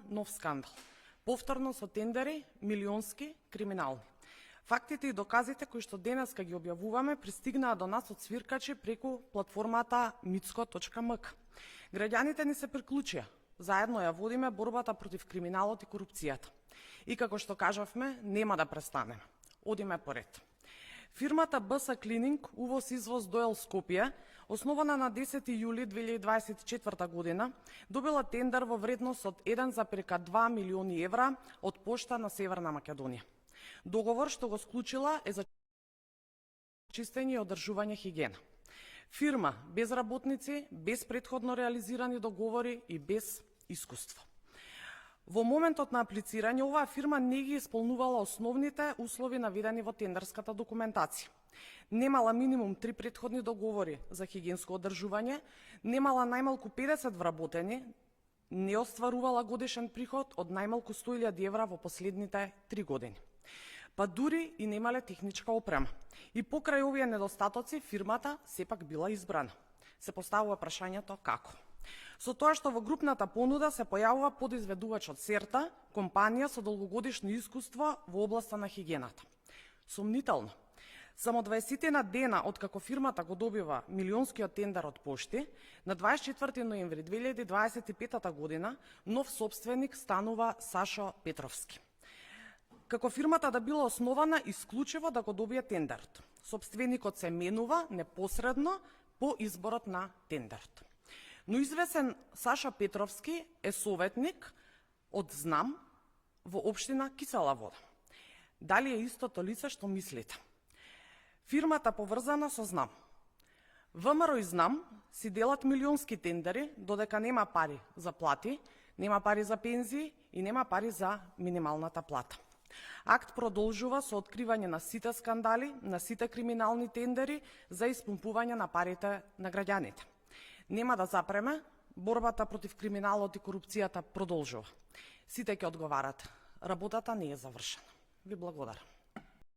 Нов скандал. Повторно со тендери, милионски, криминални. Фактите и доказите кои што денеска ги објавуваме пристигнаа до нас од свиркачи преку платформата mitsko.mk. Граѓаните ни се приклучија. Заедно ја водиме борбата против криминалот и корупцијата. И како што кажавме, нема да престанеме. Одиме поред. Фирмата БС Клининг увоз-извоз Доел Скопје, основана на 10 јули 2024 година, добила тендер во вредност од 1,2 милиони евра од Пошта на Северна Македонија. Договор што го склучила е за чистење и одржување хигиена. Фирма без работници, без претходно реализирани договори и без искуство. Во моментот на аплицирање, оваа фирма не ги исполнувала основните услови наведени во тендерската документација. Немала минимум 3 претходни договори за хигиенско одржување, немала најмалку 50 вработени, не остварувала годишен приход од најмалку 100.000 евра во последните 3 години. Па дури и немале техничка опрема. И покрај овие недостатоци, фирмата сепак била избрана. Се поставува прашањето како? Со тоа што во групната понуда се појавува подизведувачот Серта, компанија со долгогодишно искуство во областа на хигиената. Сомнително. Само 20 дена откако фирмата го добива милионскиот тендер од Пошти, на 24 ноември 2025 година нов собственик станува Сашо Петровски. Како фирмата да била основана исклучиво да го добие тендерот. Собственикот се менува непосредно по изборот на тендерот. Но известен Саша Петровски е советник од ЗНАМ во општина Кисела Вода. Дали е истото лице што мислите? Фирмата поврзана со ЗНАМ. ВМРО и ЗНАМ си делат милионски тендери, додека нема пари за плати, нема пари за пензии и нема пари за минималната плата. Акт продолжува со откривање на сите скандали, на сите криминални тендери за испумпување на парите на граѓаните. Нема да запреме, борбата против криминалот и корупцијата продолжува. Сите ќе одговарат. Работата не е завршена. Ви благодарам.